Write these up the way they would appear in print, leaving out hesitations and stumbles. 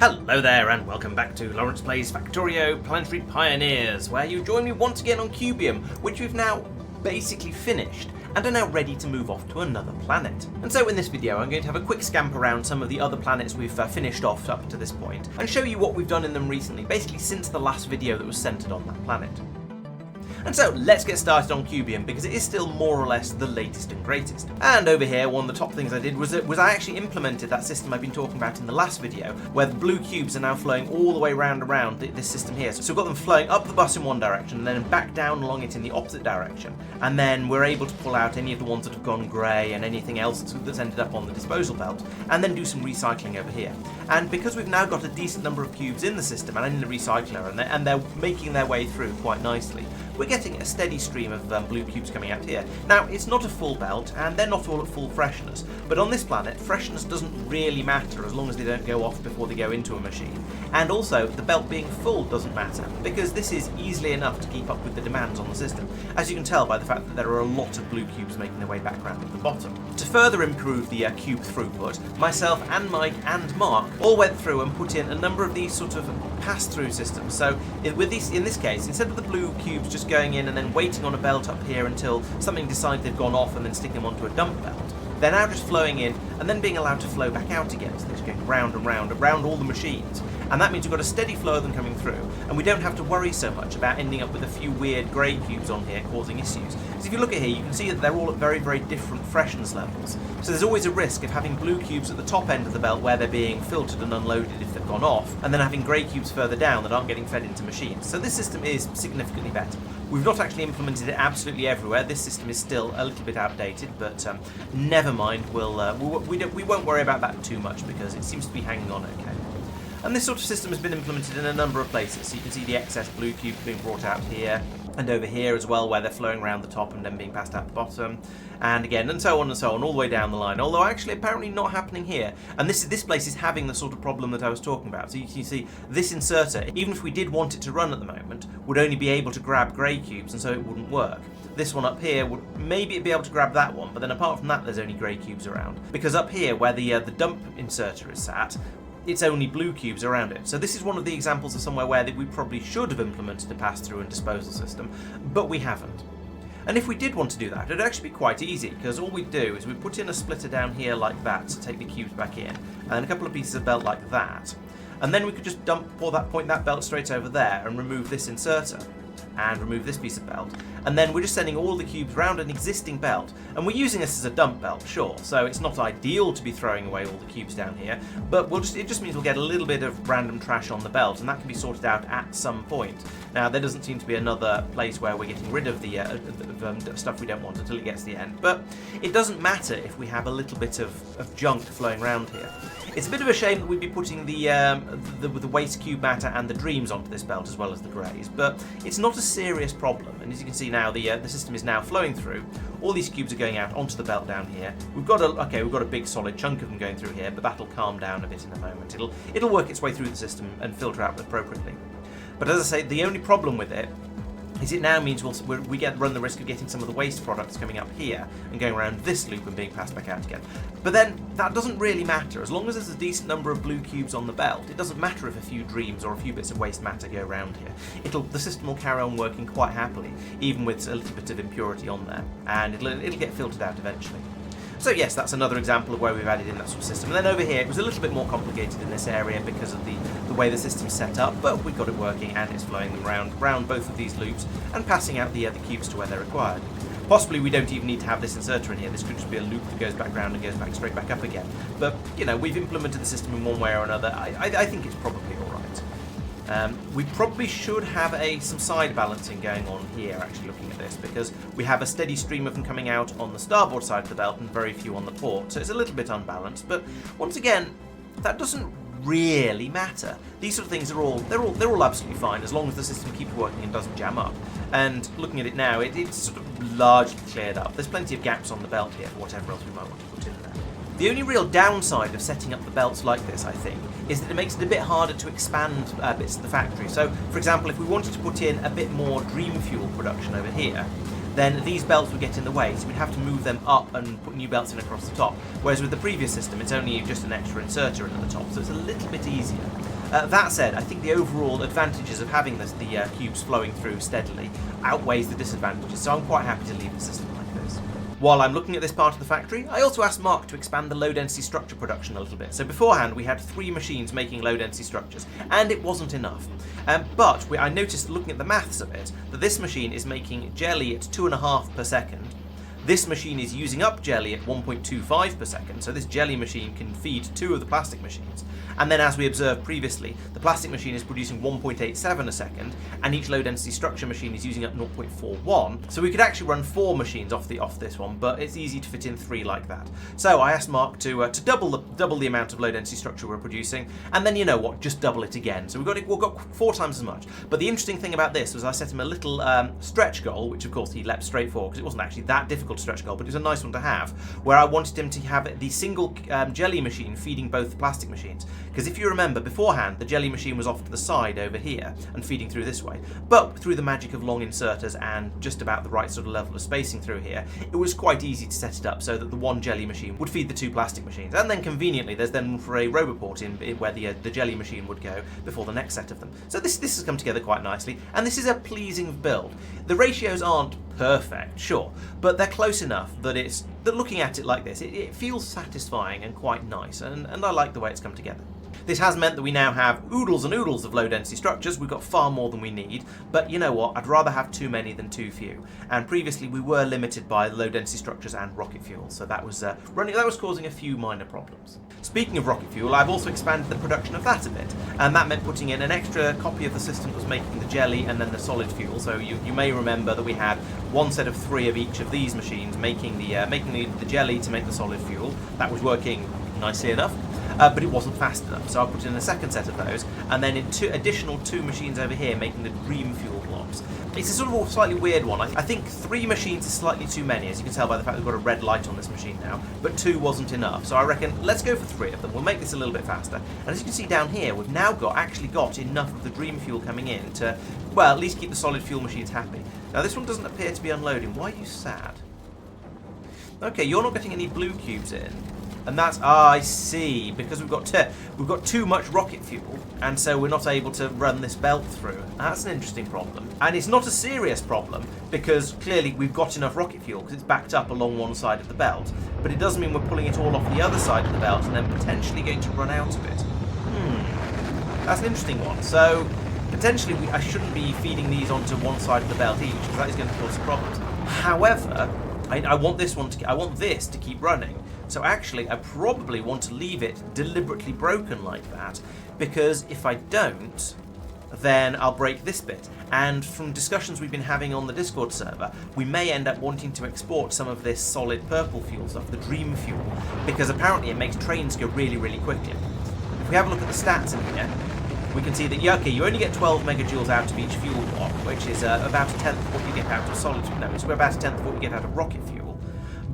Hello there and welcome back to Laurence Plays Factorio Planetary Pioneers, where you join me once again on Cubium, which we've now basically finished and are now ready to move off to another planet. And so in this video I'm going to have a quick scamp around some of the other planets we've finished off up to this point and show you what we've done in them recently, basically since the last video that was centred on that planet. And so let's get started on Cubium, because it is still more or less the latest and greatest. And over here, one of the top things I did was I actually implemented that system I've been talking about in the last video, where the blue cubes are now flowing all the way around this system here. So we've got them flowing up the bus in one direction and then back down along it in the opposite direction. And then we're able to pull out any of the ones that have gone grey and anything else that's ended up on the disposal belt, and then do some recycling over here. And because we've now got a decent number of cubes in the system and in the recycler, and they're making their way through quite nicely, we're getting a steady stream of blue cubes coming out here. Now, it's not a full belt, and they're not all at full freshness, but on this planet, freshness doesn't really matter as long as they don't go off before they go into a machine. And also, the belt being full doesn't matter, because this is easily enough to keep up with the demands on the system, as you can tell by the fact that there are a lot of blue cubes making their way back around at the bottom. To further improve the cube throughput, myself and Mike and Mark all went through and put in a number of these sort of pass-through systems. So in this case, instead of the blue cubes just going in and then waiting on a belt up here until something decides they've gone off and then sticking them onto a dump belt, they're now just flowing in and then being allowed to flow back out again. So they're just going round and round around all the machines. And that means we've got a steady flow of them coming through, and we don't have to worry so much about ending up with a few weird grey cubes on here causing issues. Because if you look at here, you can see that they're all at very, very different freshness levels. So there's always a risk of having blue cubes at the top end of the belt where they're being filtered and unloaded if they've gone off, and then having grey cubes further down that aren't getting fed into machines. So this system is significantly better. We've not actually implemented it absolutely everywhere. This system is still a little bit outdated, but never mind. We won't worry about that too much because it seems to be hanging on okay. And this sort of system has been implemented in a number of places. So you can see the excess blue cubes being brought out here, and over here as well, where they're flowing around the top and then being passed out the bottom, and again, and so on, all the way down the line. Although actually, apparently not happening here. And this place is having the sort of problem that I was talking about. So you can see this inserter, even if we did want it to run at the moment, would only be able to grab grey cubes, and so it wouldn't work. This one up here would maybe be able to grab that one, but then apart from that, there's only grey cubes around. Because up here, where the dump inserter is sat, it's only blue cubes around it. So this is one of the examples of somewhere where we probably should have implemented a pass-through and disposal system, but we haven't. And if we did want to do that, it'd actually be quite easy, because all we'd do is we'd put in a splitter down here like that to take the cubes back in, and a couple of pieces of belt like that, and then we could just point that belt straight over there and remove this inserter, and remove this piece of belt, and then we're just sending all the cubes round an existing belt, and we're using this as a dump belt, sure, so it's not ideal to be throwing away all the cubes down here, but it just means we'll get a little bit of random trash on the belt, and that can be sorted out at some point. Now, there doesn't seem to be another place where we're getting rid of the stuff we don't want until it gets to the end, but it doesn't matter if we have a little bit of junk flowing around here. It's a bit of a shame that we'd be putting the waste cube matter and the dreams onto this belt as well as the greys, but it's not a serious problem. And as you can see now, the system is now flowing through. All these cubes are going out onto the belt down here. We've got a big solid chunk of them going through here, but that'll calm down a bit in a moment. It'll work its way through the system and filter out appropriately. But as I say, the only problem with it is it now means we run the risk of getting some of the waste products coming up here and going around this loop and being passed back out again. But then that doesn't really matter. As long as there's a decent number of blue cubes on the belt, it doesn't matter if a few dreams or a few bits of waste matter go around here. The system will carry on working quite happily, even with a little bit of impurity on there, and it'll get filtered out eventually. So yes, that's another example of where we've added in that sort of system. And then over here, it was a little bit more complicated in this area because of the way the system's set up, but we got it working, and it's flowing them round both of these loops and passing out the cubes to where they're required. Possibly we don't even need to have this inserter in here. This could just be a loop that goes back round and goes back straight back up again. But, we've implemented the system in one way or another. I think it's probably all right. We probably should have some side balancing going on here, actually looking at this, because we have a steady stream of them coming out on the starboard side of the belt and very few on the port, so it's a little bit unbalanced. But once again, that doesn't really matter. These sort of things are all absolutely fine as long as the system keeps working and doesn't jam up. And looking at it now, it's sort of largely cleared up. There's plenty of gaps on the belt here for whatever else we might want to put in there. The only real downside of setting up the belts like this, I think, is that it makes it a bit harder to expand bits of the factory. So, for example, if we wanted to put in a bit more dream fuel production over here, then these belts would get in the way, so we'd have to move them up and put new belts in across the top. Whereas with the previous system, it's only just an extra inserter in at the top, so it's a little bit easier. That said, I think the overall advantages of having the cubes flowing through steadily outweighs the disadvantages, so I'm quite happy to leave the system like this. While I'm looking at this part of the factory, I also asked Mark to expand the low-density structure production a little bit. So beforehand, we had 3 machines making low-density structures, and it wasn't enough. But I noticed, looking at the maths of it, that this machine is making jelly at 2.5 per second. This machine is using up jelly at 1.25 per second, so this jelly machine can feed 2 of the plastic machines. And then, as we observed previously, the plastic machine is producing 1.87 a second, and each low-density structure machine is using up 0.41. So we could actually run 4 machines off this one, but it's easy to fit in 3 like that. So I asked Mark to double the amount of low-density structure we're producing, and then, you know what, just double it again. So we've got 4 times as much. But the interesting thing about this was I set him a little stretch goal, which of course he leapt straight for, because it wasn't actually that difficult to stretch goal, but it was a nice one to have, where I wanted him to have the single jelly machine feeding both the plastic machines. Because if you remember, beforehand, the jelly machine was off to the side over here and feeding through this way. But through the magic of long inserters and just about the right sort of level of spacing through here, it was quite easy to set it up so that the one jelly machine would feed the 2 plastic machines. And then conveniently, there's then room for a roboport in where the jelly machine would go before the next set of them. So this has come together quite nicely, and this is a pleasing build. The ratios aren't perfect, sure, but they're close enough that looking at it like this, it feels satisfying and quite nice, and I like the way it's come together. This has meant that we now have oodles and oodles of low-density structures. We've got far more than we need, but you know what? I'd rather have too many than too few. And previously we were limited by low-density structures and rocket fuel, so that was causing a few minor problems. Speaking of rocket fuel, I've also expanded the production of that a bit, and that meant putting in an extra copy of the system that was making the jelly and then the solid fuel. So you may remember that we had one set of 3 of each of these machines making the jelly to make the solid fuel. That was working nicely enough. But it wasn't fast enough, so I put in a second set of those, and then in additional 2 machines over here making the dream fuel blocks. It's a sort of a slightly weird one. I think 3 machines is slightly too many, as you can tell by the fact we've got a red light on this machine now, but 2 wasn't enough, so I reckon let's go for 3 of them. We'll make this a little bit faster, and as you can see down here, we've now actually got enough of the dream fuel coming in to, well, at least keep the solid fuel machines happy. Now this one doesn't appear to be unloading. Why are you sad? Okay, you're not getting any blue cubes in. And that's, I see, because we've got too much rocket fuel, and so we're not able to run this belt through. That's an interesting problem. And it's not a serious problem, because clearly we've got enough rocket fuel, because it's backed up along one side of the belt. But it does mean we're pulling it all off the other side of the belt, and then potentially going to run out of it. That's an interesting one. So, potentially I shouldn't be feeding these onto one side of the belt each, because that is going to cause some problems. However, I want this to keep running. So actually, I probably want to leave it deliberately broken like that, because if I don't, then I'll break this bit. And from discussions we've been having on the Discord server, we may end up wanting to export some of this solid purple fuel stuff, the dream fuel, because apparently it makes trains go really, really quickly. If we have a look at the stats in here, we can see that, yeah, okay, you only get 12 megajoules out of each fuel block, which is about a tenth of what you get out of solid fuel. No, it's about a tenth of what you get out of rocket fuel.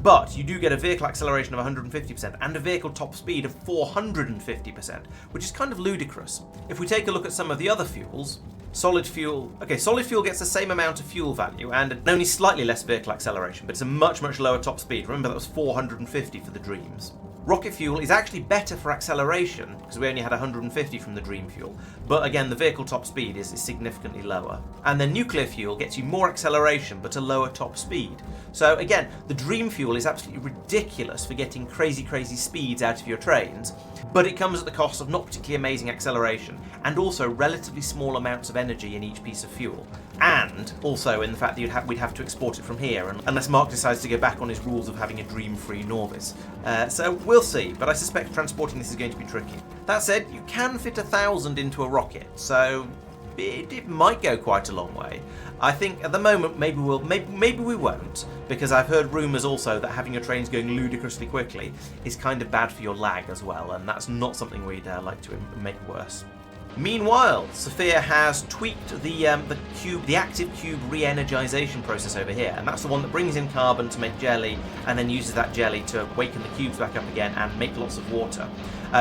But you do get a vehicle acceleration of 150% and a vehicle top speed of 450%, which is kind of ludicrous. If we take a look at some of the other fuels, solid fuel gets the same amount of fuel value and only slightly less vehicle acceleration, but it's a much, much lower top speed. Remember, that was 450 for the Dreams. Rocket fuel is actually better for acceleration, because we only had 150 from the Dream fuel, but again, the vehicle top speed is significantly lower. And then nuclear fuel gets you more acceleration, but a lower top speed. So again, the Dream fuel is absolutely ridiculous for getting crazy, crazy speeds out of your trains, but it comes at the cost of not particularly amazing acceleration, and also relatively small amounts of energy in each piece of fuel. And also in the fact that we'd have to export it from here, unless Mark decides to go back on his rules of having a dream-free Norvis. So we'll see, but I suspect transporting this is going to be tricky. That said, you can fit 1,000 into a rocket, so it might go quite a long way. I think at the moment maybe we won't, because I've heard rumours also that having your trains going ludicrously quickly is kind of bad for your lag as well, and that's not something we'd like to make worse. Meanwhile, Sophia has tweaked the active cube re-energization process over here, and that's the one that brings in carbon to make jelly, and then uses that jelly to waken the cubes back up again and make lots of water.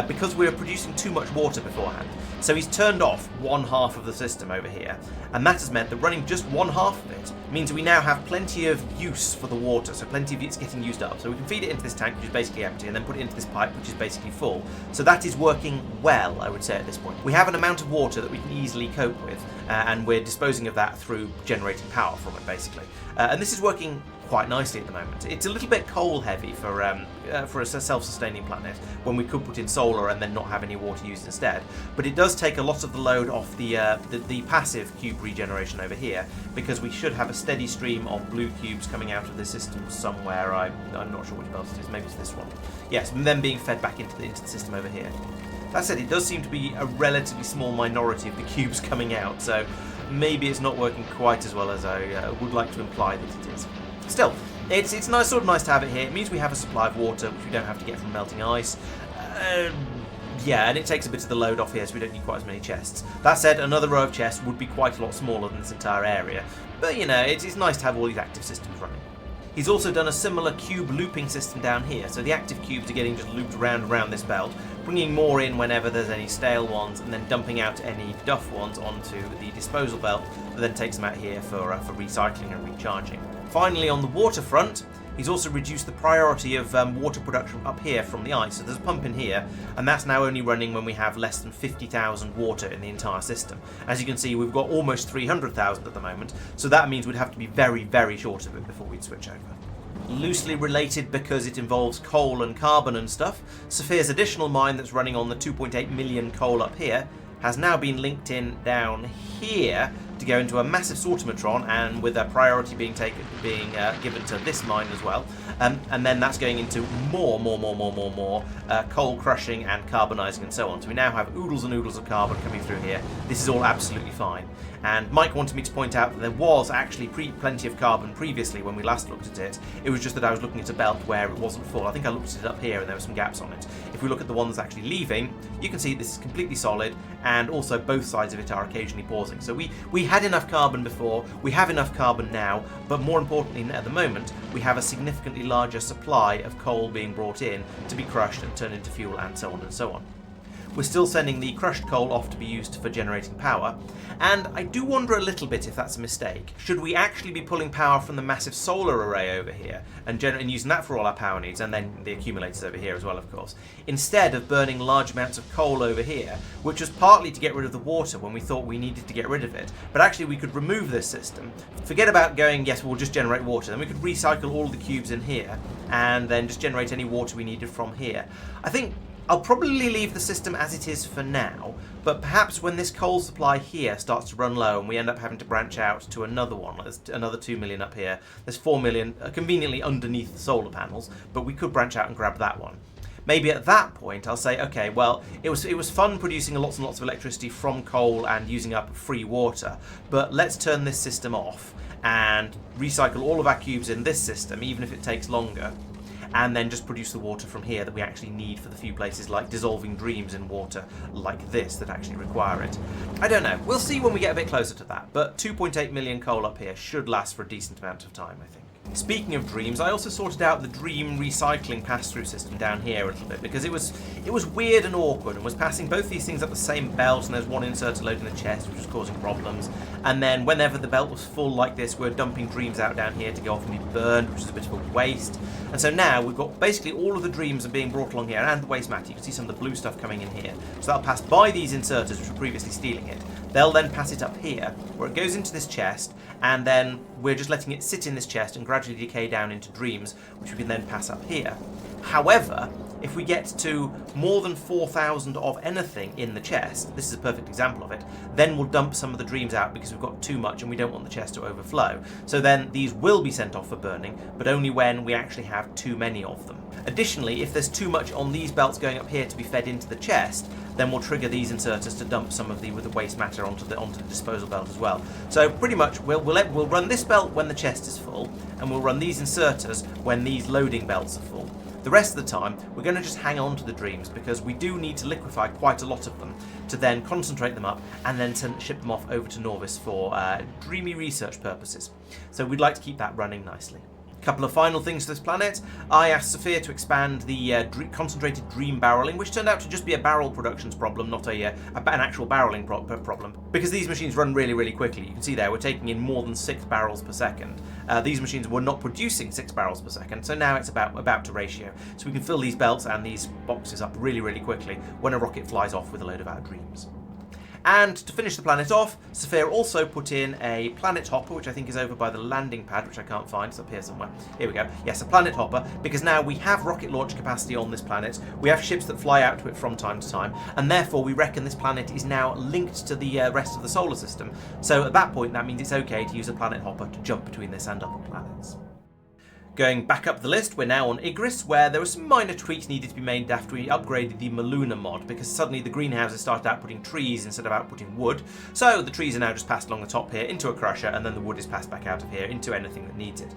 because we were producing too much water beforehand. So he's turned off one half of the system over here, and that has meant that running just one half of it means we now have plenty of use for the water, so plenty of it's getting used up. So we can feed it into this tank, which is basically empty, and then put it into this pipe, which is basically full. So that is working well, I would say, at this point. We have an amount of water that we can easily cope with, and we're disposing of that through generating power from it, basically. And this is working quite nicely at the moment. It's a little bit coal heavy for a self-sustaining planet, when we could put in solar and then not have any water used instead. But it does take a lot of the load off the passive cube regeneration over here, because we should have a steady stream of blue cubes coming out of the system somewhere. I'm not sure which belt it is. Maybe it's this one. Yes, and then being fed back into the system over here. That said, it does seem to be a relatively small minority of the cubes coming out, so maybe it's not working quite as well as I would like to imply that it is. Still, it's nice, sort of nice to have it here. It means we have a supply of water, which we don't have to get from melting ice. Yeah, and it takes a bit of the load off here, so we don't need quite as many chests. That said, another row of chests would be quite a lot smaller than this entire area. But, you know, it's nice to have all these active systems running. He's also done a similar cube looping system down here, so the active cubes are getting just looped around this belt, bringing more in whenever there's any stale ones, and then dumping out any duff ones onto the disposal belt, that then takes them out here for recycling and recharging. Finally, on the water front, he's also reduced the priority of water production up here from the ice. So there's a pump in here, and that's now only running when we have less than 50,000 water in the entire system. As you can see, we've got almost 300,000 at the moment, so that means we'd have to be very, very short of it before we'd switch over. Loosely related because it involves coal and carbon and stuff, Sophia's additional mine that's running on the 2.8 million coal up here has now been linked in down here to go into a massive sortimatron, and with a priority being given to this mine as well. And then that's going into more coal crushing and carbonising and so on. So we now have oodles and oodles of carbon coming through here. This is all absolutely fine. And Mike wanted me to point out that there was actually plenty of carbon previously when we last looked at it. It was just that I was looking at a belt where it wasn't full. I think I looked at it up here and there were some gaps on it. If we look at the one that's actually leaving, you can see this is completely solid, and also both sides of it are occasionally pausing. So we had enough carbon before, we have enough carbon now, but more importantly at the moment, we have a significantly larger supply of coal being brought in to be crushed and turned into fuel and so on and so on. We're still sending the crushed coal off to be used for generating power, and I do wonder a little bit if that's a mistake. Should we actually be pulling power from the massive solar array over here and using that for all our power needs, and then the accumulators over here as well, of course, instead of burning large amounts of coal over here, which was partly to get rid of the water when we thought we needed to get rid of it, but actually we could remove this system, forget about going, yes, we'll just generate water, then we could recycle all the cubes in here, and then just generate any water we needed from here. I think I'll probably leave the system as it is for now, but perhaps when this coal supply here starts to run low and we end up having to branch out to another one, there's another 2 million up here, there's 4 million conveniently underneath the solar panels, but we could branch out and grab that one. Maybe at that point I'll say, okay, well, it was fun producing lots and lots of electricity from coal and using up free water, but let's turn this system off and recycle all of our cubes in this system, even if it takes longer, and then just produce the water from here that we actually need for the few places like dissolving dreams in water like this that actually require it. I don't know, we'll see when we get a bit closer to that, but 2.8 million coal up here should last for a decent amount of time, I think. Speaking of dreams, I also sorted out the dream recycling pass-through system down here a little bit, because it was weird and awkward and was passing both these things up the same belt, and there's one inserter loading the chest which was causing problems, and then whenever the belt was full like this, we're dumping dreams out down here to go off and be burned, which is a bit of a waste. And so now we've got basically all of the dreams are being brought along here, and the waste matter. You can see some of the blue stuff coming in here. So that'll pass by these inserters which were previously stealing it. They'll then pass it up here, where it goes into this chest, and then we're just letting it sit in this chest and gradually decay down into dreams, which we can then pass up here. However, if we get to more than 4,000 of anything in the chest, this is a perfect example of it, then we'll dump some of the dreams out because we've got too much and we don't want the chest to overflow. So then these will be sent off for burning, but only when we actually have too many of them. Additionally, if there's too much on these belts going up here to be fed into the chest, then we'll trigger these inserters to dump some of the waste matter onto the disposal belt as well. So pretty much we'll run this belt when the chest is full, and we'll run these inserters when these loading belts are full. The rest of the time, we're going to just hang on to the dreams because we do need to liquefy quite a lot of them to then concentrate them up and then ship them off over to Nauvis for dreamy research purposes. So we'd like to keep that running nicely. Couple of final things to this planet. I asked Sophia to expand the concentrated dream barreling, which turned out to just be a barrel productions problem, not an actual barreling problem. Because these machines run really, really quickly. You can see there, we're taking in more than 6 barrels per second. These machines were not producing 6 barrels per second, so now it's about to ratio. So we can fill these belts and these boxes up really, really quickly when a rocket flies off with a load of our dreams. And to finish the planet off, Sophia also put in a planet hopper, which I think is over by the landing pad, which I can't find. It's up here somewhere. Here we go. Yes, a planet hopper, because now we have rocket launch capacity on this planet. We have ships that fly out to it from time to time, and therefore we reckon this planet is now linked to the rest of the solar system. So at that point, that means it's okay to use a planet hopper to jump between this and other planets. Going back up the list, we're now on Igris, where there were some minor tweaks needed to be made after we upgraded the Mulunan mod, because suddenly the greenhouses started outputting trees instead of outputting wood. So the trees are now just passed along the top here into a crusher, and then the wood is passed back out of here into anything that needs it.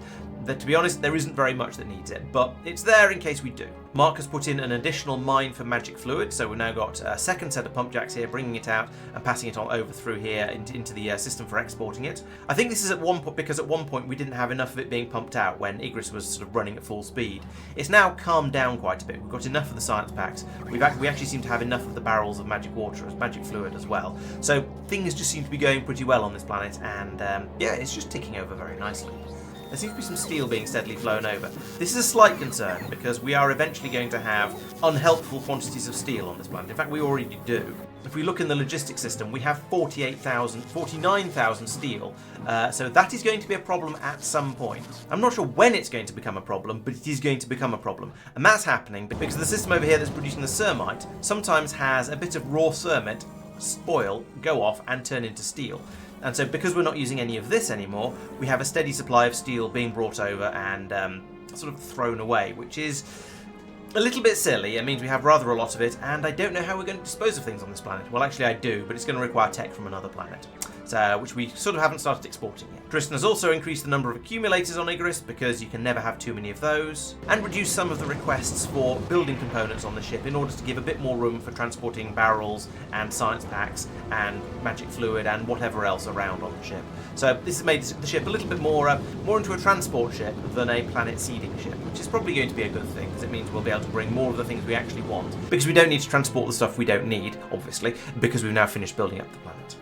To be honest, there isn't very much that needs it, but it's there in case we do. Mark has put in an additional mine for magic fluid, so we've now got a second set of pump jacks here, bringing it out and passing it on over through here into the system for exporting it. I think this is at one point because at one point we didn't have enough of it being pumped out when Igris was sort of running at full speed. It's now calmed down quite a bit. We've got enough of the science packs. We actually seem to have enough of the barrels of magic water, magic fluid as well. So things just seem to be going pretty well on this planet, and yeah, it's just ticking over very nicely. There seems to be some steel being steadily flown over. This is a slight concern because we are eventually going to have unhelpful quantities of steel on this planet. In fact, we already do. If we look in the logistics system, we have 49,000 steel. So that is going to be a problem at some point. I'm not sure when it's going to become a problem, but it is going to become a problem. And that's happening because the system over here that's producing the cermite sometimes has a bit of raw cermite spoil, go off, and turn into steel. And so because we're not using any of this anymore, we have a steady supply of steel being brought over and sort of thrown away, which is a little bit silly. It means we have rather a lot of it, and I don't know how we're going to dispose of things on this planet. Well, actually I do, but it's going to require tech from another planet, which we sort of haven't started exporting yet. Tristan has also increased the number of accumulators on Igris, because you can never have too many of those, and reduced some of the requests for building components on the ship in order to give a bit more room for transporting barrels and science packs and magic fluid and whatever else around on the ship. So this has made the ship a little bit more into a transport ship than a planet seeding ship, which is probably going to be a good thing, because it means we'll be able to bring more of the things we actually want, because we don't need to transport the stuff we don't need, obviously, because we've now finished building up the planet.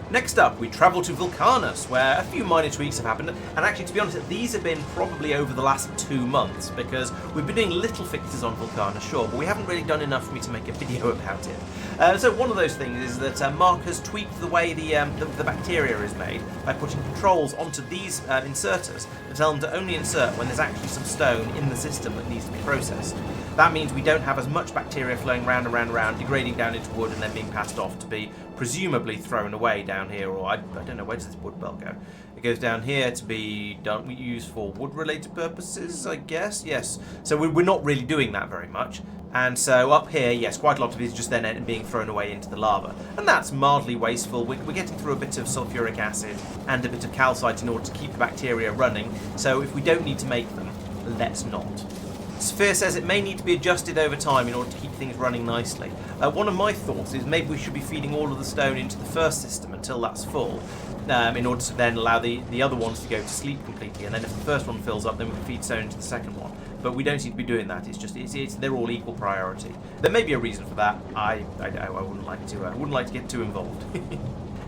Next up, we travel to Vulcanus, where a few minor tweaks have happened, and actually, to be honest, these have been probably over the last 2 months, because we've been doing little fixes on Vulcanus, sure, but we haven't really done enough for me to make a video about it. So one of those things is that Mark has tweaked the way the bacteria is made by putting controls onto these inserters that tell them to only insert when there's actually some stone in the system that needs to be processed. That means we don't have as much bacteria flowing round and round and round, degrading down into wood and then being passed off to be presumably thrown away down here, or I don't know, where does this wood belt go? It goes down here to be used for wood-related purposes, I guess? Yes. So we're not really doing that very much. And so up here, yes, quite a lot of it is just then being thrown away into the lava. And that's mildly wasteful. We're getting through a bit of sulfuric acid and a bit of calcite in order to keep the bacteria running. So if we don't need to make them, let's not. Sophia says it may need to be adjusted over time in order to keep things running nicely. One of my thoughts is maybe we should be feeding all of the stone into the first system until that's full, in order to then allow the other ones to go to sleep completely, and then if the first one fills up, then we can feed stone into the second one. But we don't seem to be doing that. It's just they're all equal priority. There may be a reason for that. I wouldn't like to get too involved.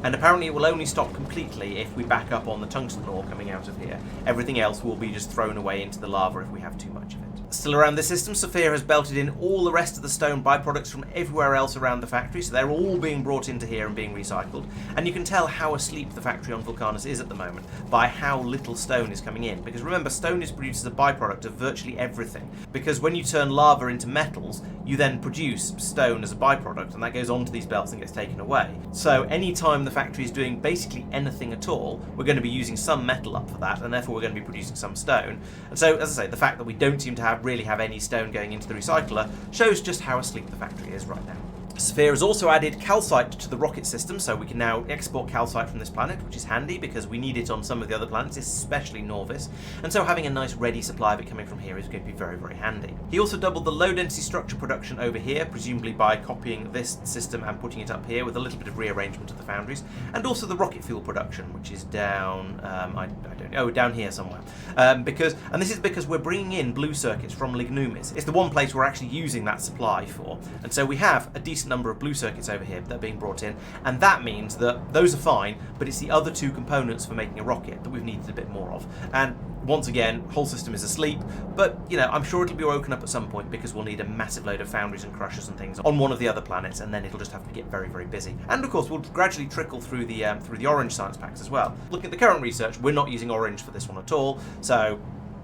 And apparently it will only stop completely if we back up on the tungsten ore coming out of here. Everything else will be just thrown away into the lava if we have too much of it. Still around the system, Sophia has belted in all the rest of the stone byproducts from everywhere else around the factory, so they're all being brought into here and being recycled. And you can tell how asleep the factory on Vulcanus is at the moment by how little stone is coming in. Because remember, stone is produced as a byproduct of virtually everything. Because when you turn lava into metals, you then produce stone as a byproduct, and that goes onto these belts and gets taken away. So anytime the factory is doing basically anything at all, we're going to be using some metal up for that, and therefore we're going to be producing some stone. And so, as I say, the fact that we don't seem to really have any stone going into the recycler shows just how asleep the factory is right now. Sphere has also added calcite to the rocket system, so we can now export calcite from this planet, which is handy because we need it on some of the other planets, especially Norvis, and so having a nice ready supply of it coming from here is going to be very, very handy. He also doubled the low density structure production over here, presumably by copying this system and putting it up here with a little bit of rearrangement of the foundries, and also the rocket fuel production, which is down, I don't know, down here somewhere. And this is because we're bringing in blue circuits from Lignumis. It's the one place we're actually using that supply for, and so we have a decent number of blue circuits over here that are being brought in, and that means that those are fine, but it's the other two components for making a rocket that we've needed a bit more of. And once again, whole system is asleep, but you know, I'm sure it'll be woken up at some point because we'll need a massive load of foundries and crushers and things on one of the other planets, and then it'll just have to get very, very busy. And of course, we'll gradually trickle through the orange science packs as well. Looking at the current research, we're not using orange for this one at all, so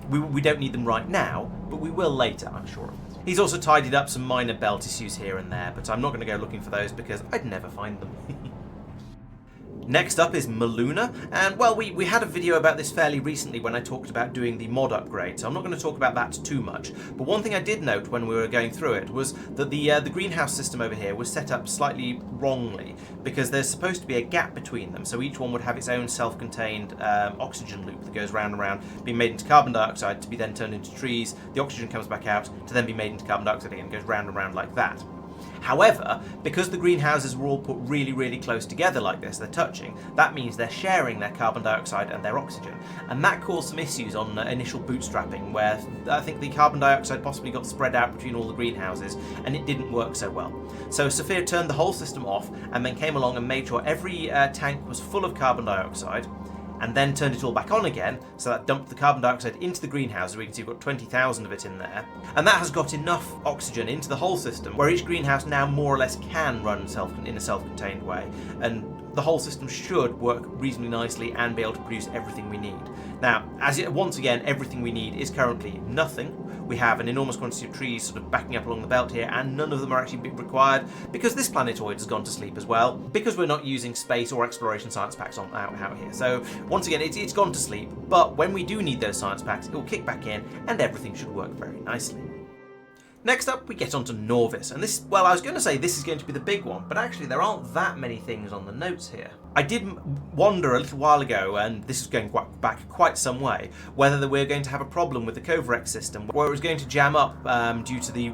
we don't need them right now, but we will later, I'm sure. He's also tidied up some minor belt issues here and there, but I'm not going to go looking for those because I'd never find them. Next up is Muluna, and well, we had a video about this fairly recently when I talked about doing the mod upgrade, so I'm not going to talk about that too much. But one thing I did note when we were going through it was that the greenhouse system over here was set up slightly wrongly, because there's supposed to be a gap between them, so each one would have its own self-contained oxygen loop that goes round and round, being made into carbon dioxide to be then turned into trees. The oxygen comes back out to then be made into carbon dioxide again, goes round and round like that. However, because the greenhouses were all put really, really close together like this, they're touching, that means they're sharing their carbon dioxide and their oxygen. And that caused some issues on initial bootstrapping, where I think the carbon dioxide possibly got spread out between all the greenhouses, and it didn't work so well. So Sophia turned the whole system off, and then came along and made sure every tank was full of carbon dioxide, and then turned it all back on again, so that dumped the carbon dioxide into the greenhouse, where you can see you've got 20,000 of it in there. And that has got enough oxygen into the whole system, where each greenhouse now more or less can run in a self-contained way, and the whole system should work reasonably nicely and be able to produce everything we need. Now, once again, everything we need is currently nothing. We have an enormous quantity of trees sort of backing up along the belt here, and none of them are actually required because this planetoid has gone to sleep as well, because we're not using space or exploration science packs out here. So once again, it's gone to sleep, but when we do need those science packs, it will kick back in and everything should work very nicely. Next up, we get onto Norvis, and this, well, I was going to say this is going to be the big one, but actually there aren't that many things on the notes here. I did wonder a little while ago, and this is going back quite some way, whether we're going to have a problem with the Covarex system, where it was going to jam up due to the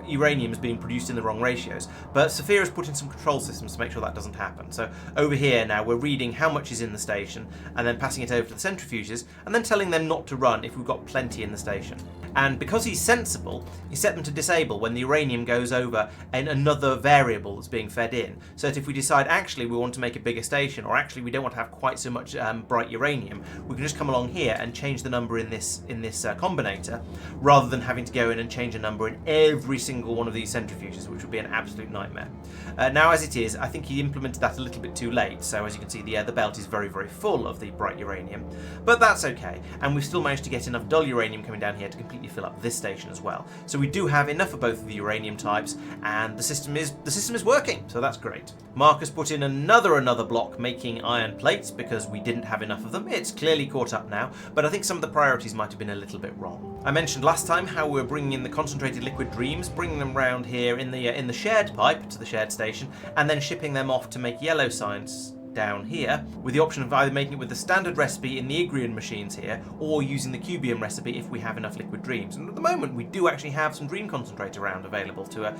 uraniums being produced in the wrong ratios. But Sophia has put in some control systems to make sure that doesn't happen. So over here now, we're reading how much is in the station, and then passing it over to the centrifuges, and then telling them not to run if we've got plenty in the station. And because he's sensible, he set them to disable when the uranium goes over in another variable that's being fed in. So that if we decide actually we want to make a bigger station, or actually we don't want to have quite so much bright uranium, we can just come along here and change the number in this combinator, rather than having to go in and change a number in every single one of these centrifuges, which would be an absolute nightmare. Now, as it is, I think he implemented that a little bit too late, so as you can see, the belt is very, very full of the bright uranium, but that's okay, and we've still managed to get enough dull uranium coming down here to completely fill up this station as well. So we do have enough of both of the uranium types, and the system is working, so that's great. Marcus put in another block making iron plates because we didn't have enough of them. It's clearly caught up now, but I think some of the priorities might have been a little bit wrong. I mentioned last time how we were bringing in the concentrated liquid dreams, bringing them round here in the shared pipe to the shared station, and then shipping them off to make yellow science down here, with the option of either making it with the standard recipe in the Igrian machines here, or using the Cubium recipe if we have enough liquid dreams. And at the moment we do actually have some dream concentrate around available to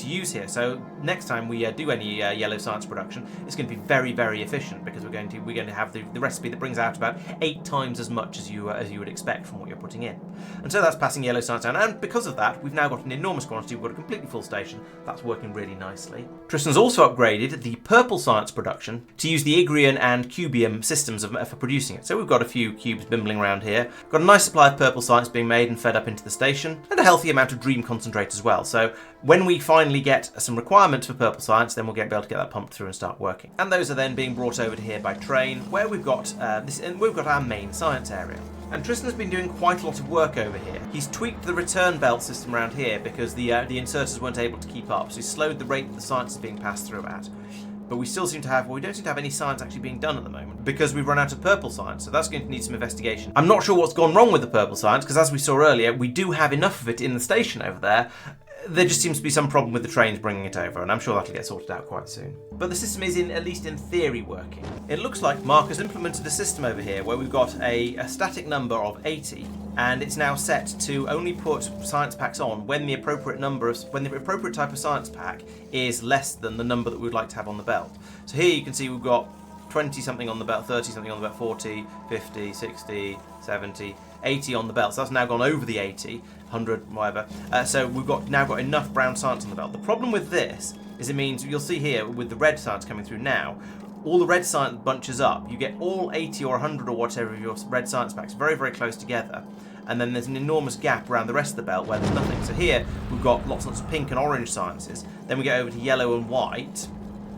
use here, so next time we do any yellow science production, it's going to be very, very efficient, because we're going to have the recipe that brings out about 8 times as much as you would expect from what you're putting in. And so that's passing yellow science down, and because of that we've now got an enormous quantity. We've got a completely full station that's working really nicely. Tristan's also upgraded the purple science production to use the Igrian and Cubium systems for producing it. So we've got a few cubes bimbling around here, got a nice supply of purple science being made and fed up into the station, and a healthy amount of dream concentrate as well. So when we finally get some requirements for purple science, then we'll be able to get that pumped through and start working. And those are then being brought over to here by train, where we've got our main science area. And Tristan's been doing quite a lot of work over here. He's tweaked the return belt system around here because the inserters weren't able to keep up, so he's slowed the rate that the science is being passed through at. But we still seem to have, well, we don't seem to have any science actually being done at the moment, because we've run out of purple science, so that's going to need some investigation. I'm not sure what's gone wrong with the purple science, because as we saw earlier, we do have enough of it in the station over there. there just seems to be some problem with the trains bringing it over, and I'm sure that'll get sorted out quite soon. But the system is, at least in theory, working. It looks like Mark has implemented a system over here where we've got a static number of 80, and it's now set to only put science packs on when the appropriate type of science pack is less than the number that we'd like to have on the belt. So here you can see we've got 20 something on the belt, 30 something on the belt, 40, 50, 60, 70, 80 on the belt. So that's now gone over the 80, 100, whatever. So we've now got enough brown science on the belt. The problem with this is it means, you'll see here with the red science coming through now, all the red science bunches up. You get all 80 or 100 or whatever of your red science packs very, very close together. And then there's an enormous gap around the rest of the belt where there's nothing. So here we've got lots and lots of pink and orange sciences. Then we get over to yellow and white.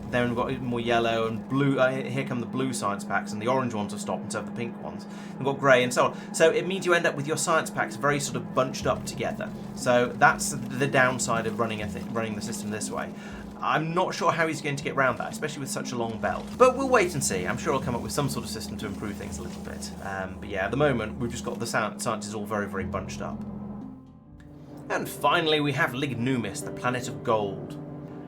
Then we've got even more yellow and blue. Here come the blue science packs, and the orange ones have stopped instead of the pink ones. We've got grey and so on. So it means you end up with your science packs very sort of bunched up together. So that's the downside of running the system this way. I'm not sure how he's going to get around that, especially with such a long belt. But we'll wait and see. I'm sure he'll come up with some sort of system to improve things a little bit. But yeah, at the moment, we've just got the sciences all very, very bunched up. And finally, we have Lignumis, the planet of gold.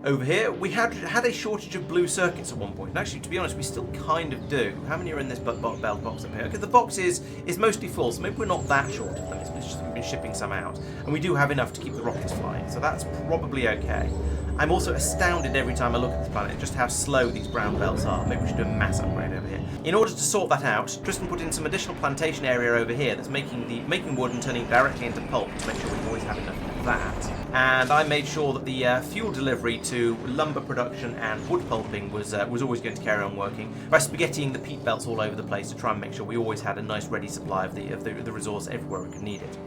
Over here, we had a shortage of blue circuits at one point. And actually, to be honest, we still kind of do. How many are in this belt box up here? Okay, the box is mostly full, so maybe we're not that short of them. It's just we've been shipping some out. And we do have enough to keep the rockets flying, so that's probably okay. I'm also astounded every time I look at this planet just how slow these brown belts are. Maybe we should do a mass upgrade over here. In order to sort that out, Tristan put in some additional plantation area over here that's making wood and turning it directly into pulp to make sure we always have enough of that. And I made sure that the fuel delivery to lumber production and wood pulping was always going to carry on working by spaghettiing the peat belts all over the place to try and make sure we always had a nice ready supply of the resource everywhere we could need it.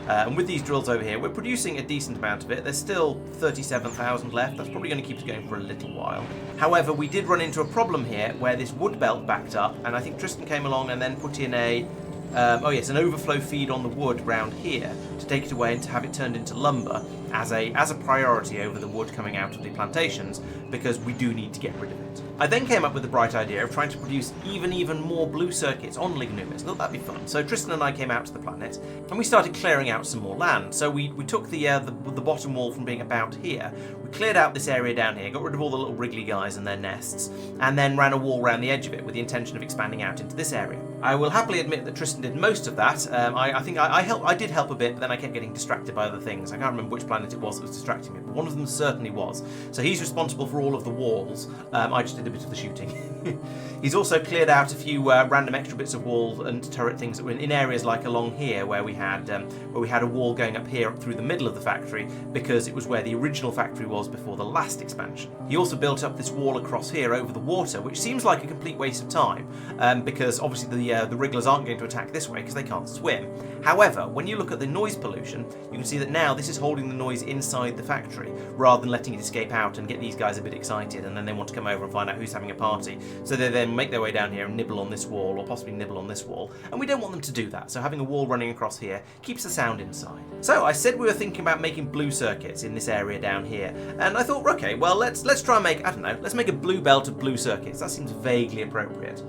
And with these drills over here, we're producing a decent amount of it. There's still 37,000 left. That's probably going to keep us going for a little while. However, we did run into a problem here where this wood belt backed up, and I think Tristan came along and then put in an overflow feed on the wood round here to take it away and to have it turned into lumber as a priority over the wood coming out of the plantations, because we do need to get rid of it. I then came up with the bright idea of trying to produce even more blue circuits on Lignumis. I thought that'd be fun. So Tristan and I came out to the planet and we started clearing out some more land. So we took the bottom wall from being about here. We cleared out this area down here, got rid of all the little wriggly guys and their nests, and then ran a wall around the edge of it with the intention of expanding out into this area. I will happily admit that Tristan did most of that. I think I did help a bit, but then I kept getting distracted by other things. I can't remember which planet it was that was distracting me, but one of them certainly was. So he's responsible for all of the walls. I just did a bit of the shooting. He's also cleared out a few random extra bits of wall and turret things that were in areas like along here where we had a wall going up here up through the middle of the factory, because it was where the original factory was before the last expansion. He also built up this wall across here over the water, which seems like a complete waste of time, because obviously the wrigglers aren't going to attack this way because they can't swim. However, when you look at the noise pollution, you can see that now this is holding the noise inside the factory rather than letting it escape out and get these guys a bit excited, and then they want to come over and find out who's having a party. So they then make their way down here and nibble on this wall, or possibly nibble on this wall, and we don't want them to do that. So having a wall running across here keeps the sound inside. So I said we were thinking about making blue circuits in this area down here, and I thought, okay, well let's try and make, I don't know, let's make a blue belt of blue circuits. That seems vaguely appropriate.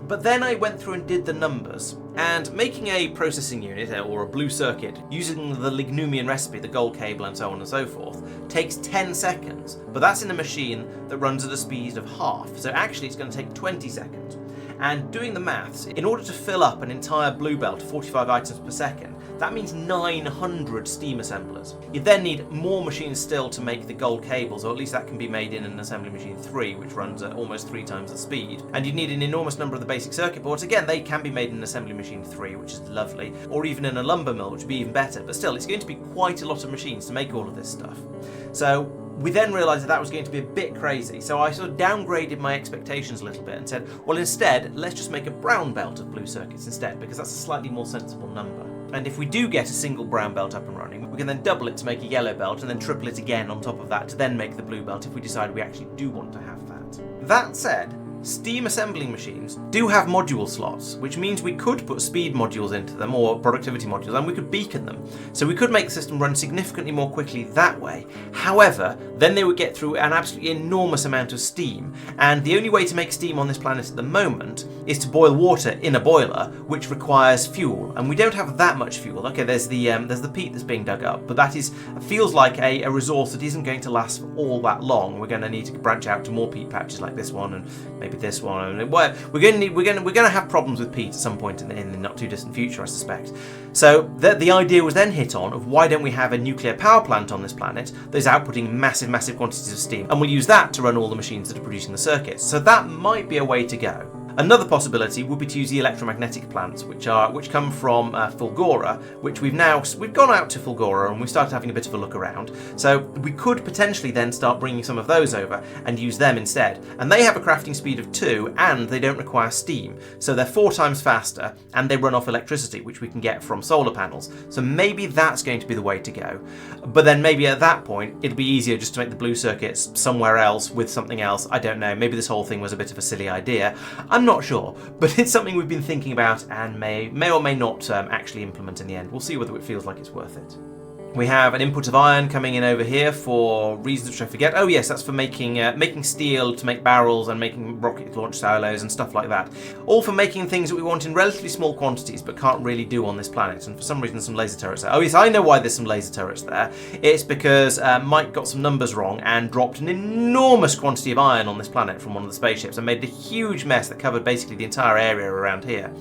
But then I went through and did the numbers, and making a processing unit or a blue circuit using the Lignumian recipe, the gold cable and so on and so forth, takes 10 seconds, but that's in a machine that runs at a speed of half, so actually it's going to take 20 seconds. And doing the maths, in order to fill up an entire blue belt to 45 items per second, that means 900 steam assemblers. You then need more machines still to make the gold cables, or at least that can be made in an assembly machine 3, which runs at almost 3 times the speed. And you'd need an enormous number of the basic circuit boards. Again, they can be made in an assembly machine 3, which is lovely, or even in a lumber mill, which would be even better. But still, it's going to be quite a lot of machines to make all of this stuff. So we then realised that was going to be a bit crazy, so I sort of downgraded my expectations a little bit and said, well, instead, let's just make a brown belt of blue circuits instead, because that's a slightly more sensible number. And if we do get a single brown belt up and running, we can then double it to make a yellow belt, and then triple it again on top of that to then make the blue belt if we decide we actually do want to have that. That said, steam assembling machines do have module slots, which means we could put speed modules into them or productivity modules, and we could beacon them. So we could make the system run significantly more quickly that way. However, then they would get through an absolutely enormous amount of steam, and the only way to make steam on this planet at the moment is to boil water in a boiler, which requires fuel, and we don't have that much fuel. Okay, there's the peat that's being dug up, but that feels like a resource that isn't going to last for all that long. We're going to need to branch out to more peat patches like this one and maybe this one, and we're going to have problems with peat at some point in the not too distant future, I suspect. So the idea was then hit on of why don't we have a nuclear power plant on this planet that is outputting massive quantities of steam, and we'll use that to run all the machines that are producing the circuits. So that might be a way to go. Another possibility would be to use the electromagnetic plants, which come from Fulgora, which we've gone out to Fulgora and we've started having a bit of a look around. So we could potentially then start bringing some of those over and use them instead. And they have a crafting speed of 2 and they don't require steam. So they're 4 times faster and they run off electricity, which we can get from solar panels. So maybe that's going to be the way to go. But then maybe at that point, it'll be easier just to make the blue circuits somewhere else with something else. I don't know. Maybe this whole thing was a bit of a silly idea. I'm not sure, but it's something we've been thinking about and may or may not actually implement in the end. We'll see whether it feels like it's worth it. We have an input of iron coming in over here for reasons which I forget. Oh yes, that's for making steel to make barrels and making rocket launch silos and stuff like that. All for making things that we want in relatively small quantities but can't really do on this planet. And for some reason some laser turrets there. Oh yes, I know why there's some laser turrets there. It's because Mike got some numbers wrong and dropped an enormous quantity of iron on this planet from one of the spaceships and made a huge mess that covered basically the entire area around here.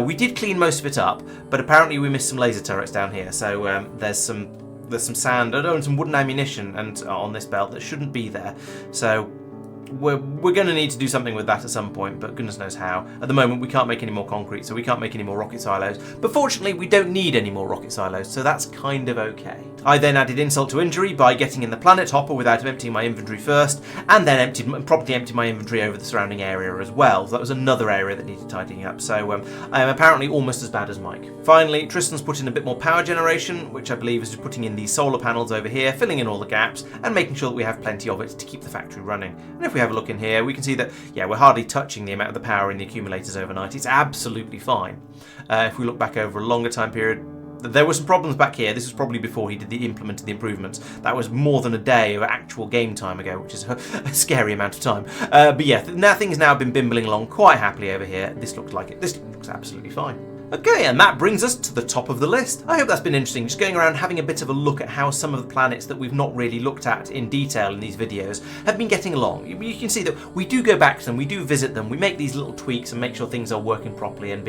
We did clean most of it up, but apparently we missed some laser turrets down here. So there's some sand and some wooden ammunition and on this belt that shouldn't be there. So we're going to need to do something with that at some point, but goodness knows how. At the moment we can't make any more concrete, so we can't make any more rocket silos. But fortunately we don't need any more rocket silos, so that's kind of okay. I then added insult to injury by getting in the planet hopper without emptying my inventory first, and then properly emptied my inventory over the surrounding area as well. So that was another area that needed tidying up. So I am apparently almost as bad as Mike. Finally, Tristan's put in a bit more power generation, which I believe is just putting in these solar panels over here, filling in all the gaps, and making sure that we have plenty of it to keep the factory running. And if we have a look in here, we can see that, yeah, we're hardly touching the amount of the power in the accumulators overnight. It's absolutely fine. If we look back over a longer time period, there were some problems back here. This was probably before he implemented the improvements. That was more than a day of actual game time ago, which is a scary amount of time. But yeah, now things have been bimbling along quite happily over here. This looks like it. This looks absolutely fine. Okay, and that brings us to the top of the list. I hope that's been interesting, just going around having a bit of a look at how some of the planets that we've not really looked at in detail in these videos have been getting along. You can see that we do go back to them, we do visit them, we make these little tweaks and make sure things are working properly and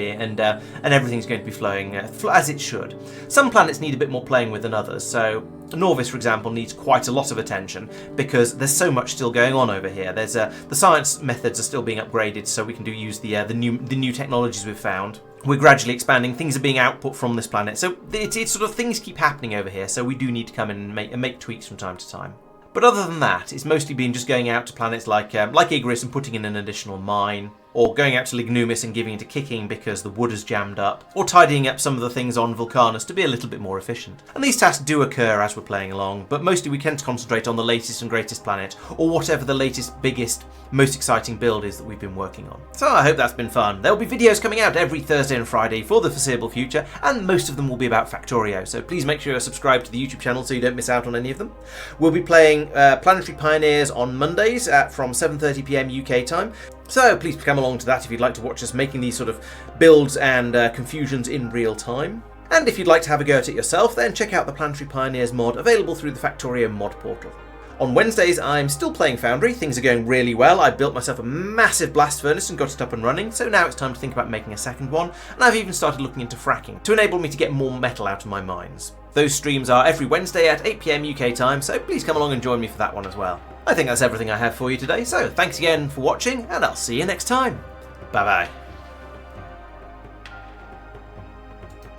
everything's going to be flowing as it should. Some planets need a bit more playing with than others, so Norvis, for example, needs quite a lot of attention because there's so much still going on over here. There's the science methods are still being upgraded, so we can use the new technologies we've found. We're gradually expanding. Things are being output from this planet, so it's sort of things keep happening over here. So we do need to come in and make tweaks from time to time. But other than that, it's mostly been just going out to planets like Igris and putting in an additional mine, or going out to Lignumis and giving it a kicking because the wood has jammed up, or tidying up some of the things on Vulcanus to be a little bit more efficient. And these tasks do occur as we're playing along, but mostly we tend to concentrate on the latest and greatest planet, or whatever the latest, biggest, most exciting build is that we've been working on. So I hope that's been fun. There'll be videos coming out every Thursday and Friday for the foreseeable future, and most of them will be about Factorio, so please make sure you're subscribed to the YouTube channel so you don't miss out on any of them. We'll be playing Planetary Pioneers on Mondays from 7:30 PM UK time. So please come along to that if you'd like to watch us making these sort of builds and confusions in real time. And if you'd like to have a go at it yourself, then check out the Planetary Pioneers mod available through the Factorio mod portal. On Wednesdays, I'm still playing Foundry. Things are going really well. I built myself a massive blast furnace and got it up and running, so now it's time to think about making a second one, and I've even started looking into fracking to enable me to get more metal out of my mines. Those streams are every Wednesday at 8 PM UK time, so please come along and join me for that one as well. I think that's everything I have for you today, so thanks again for watching, and I'll see you next time. Bye bye.